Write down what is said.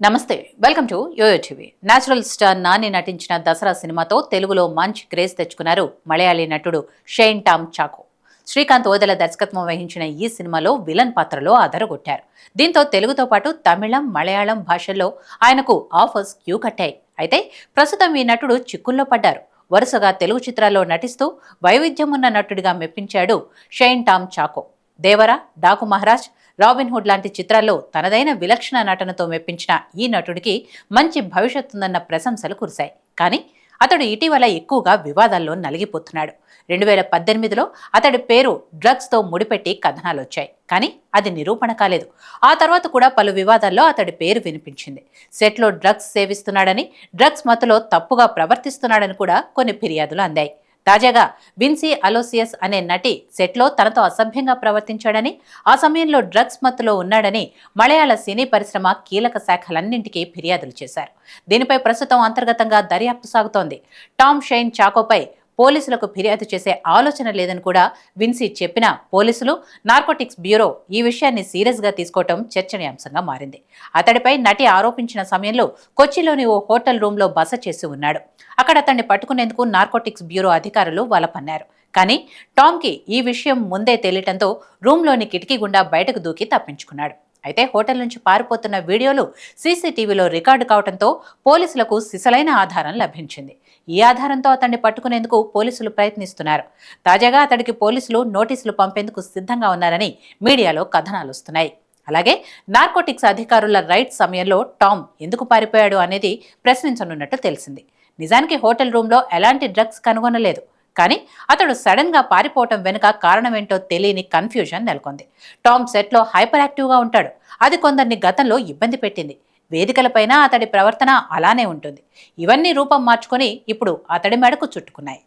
నమస్తే, welcome to YOYO TV. Natural star Nani నటించిన దసరా సినిమాతో తెలుగులో మంచి క్రేజ్ తెచ్చుకున్నారు మలయాళీ నటుడు షైన్ టామ్ చాకో. శ్రీకాంత్ ఓదెల దర్శకత్వం వహించిన ఈ సినిమాలో విలన్ పాత్రలో అదరగొట్టారు. దీంతో తెలుగుతో పాటు తమిళం, మలయాళం భాషల్లో ఆయనకు ఆఫర్స్ క్యూ కట్టాయి. అయితే ప్రస్తుతం ఈ నటుడు చిక్కుల్లో పడ్డారు. వరుసగా తెలుగు చిత్రాల్లో నటిస్తూ వైవిధ్యం ఉన్న నటుడిగా మెప్పించాడు షైన్ టామ్ చాకో. దేవర, డాకు మహారాజ్, రాబిన్ హుడ్ లాంటి చిత్రాల్లో తనదైన విలక్షణ నటనతో మెప్పించిన ఈ నటుడికి మంచి భవిష్యత్తుందన్న ప్రశంసలు కురిశాయి. కానీ అతడు ఇటీవల ఎక్కువగా వివాదాల్లో నలిగిపోతున్నాడు. 2018లో అతడి పేరు డ్రగ్స్తో ముడిపెట్టి కథనాలు వచ్చాయి. కానీ అది నిరూపణ కాలేదు. ఆ తర్వాత కూడా పలు వివాదాల్లో అతడి పేరు వినిపించింది. సెట్లో డ్రగ్స్ సేవిస్తున్నాడని, డ్రగ్స్ మత్తులో తప్పుగా ప్రవర్తిస్తున్నాడని కూడా కొన్ని ఫిర్యాదులు అందాయి. తాజాగా విన్సీ అలోసియస్ అనే నటి సెట్లో తనతో అసభ్యంగా ప్రవర్తించాడని, ఆ సమయంలో డ్రగ్స్ మత్తులో ఉన్నాడని మలయాళ సినీ పరిశ్రమ కీలక శాఖలన్నింటికీ ఫిర్యాదులు చేశారు. దీనిపై ప్రస్తుతం అంతర్గతంగా దర్యాప్తు సాగుతోంది. టామ్ షైన్ చాకోపై పోలీసులకు ఫిర్యాదు చేసే ఆలోచన లేదని కూడా విన్సీ చెప్పినా పోలీసులు, నార్కోటిక్స్ బ్యూరో ఈ విషయాన్ని సీరియస్గా తీసుకోవటం చర్చనీయాంశంగా మారింది. అతడిపై నటి ఆరోపించిన సమయంలో కొచ్చిలోని ఓ హోటల్ రూమ్లో బస చేసి ఉన్నాడు. అక్కడ అతన్ని పట్టుకునేందుకు నార్కోటిక్స్ బ్యూరో అధికారులు వల పన్నారు. కానీ టామ్కి ఈ విషయం ముందే తెలియటంతో రూమ్లోని కిటికీ గుండా బయటకు దూకి తప్పించుకున్నాడు. అయితే హోటల్ నుంచి పారిపోతున్న వీడియోలు సీసీటీవీలో రికార్డు కావడంతో పోలీసులకు సిసలైన ఆధారం లభించింది. ఈ ఆధారంతో అతన్ని పట్టుకునేందుకు పోలీసులు ప్రయత్నిస్తున్నారు. తాజాగా అతడికి పోలీసులు నోటీసులు పంపేందుకు సిద్ధంగా ఉన్నారని మీడియాలో కథనాలు వస్తున్నాయి. అలాగే నార్కోటిక్స్ అధికారుల రైడ్ సమయంలో టామ్ ఎందుకు పారిపోయాడు అనేది ప్రశ్నించనున్నట్టు తెలిసింది. నిజానికి హోటల్ రూమ్లో ఎలాంటి డ్రగ్స్ కనుగొనలేదు. కానీ అతడు సడన్ గా పారిపోవటం వెనుక కారణమేంటో తెలియని కన్ఫ్యూజన్ నెలకొంది. టామ్ సెట్లో హైపర్ యాక్టివ్గా ఉంటాడు. అది కొందరిని గతంలో ఇబ్బంది పెట్టింది. వేదికలపైన అతడి ప్రవర్తన అలానే ఉంటుంది. ఇవన్నీ రూపం మార్చుకొని ఇప్పుడు అతడి మెడకు చుట్టుకున్నాయి.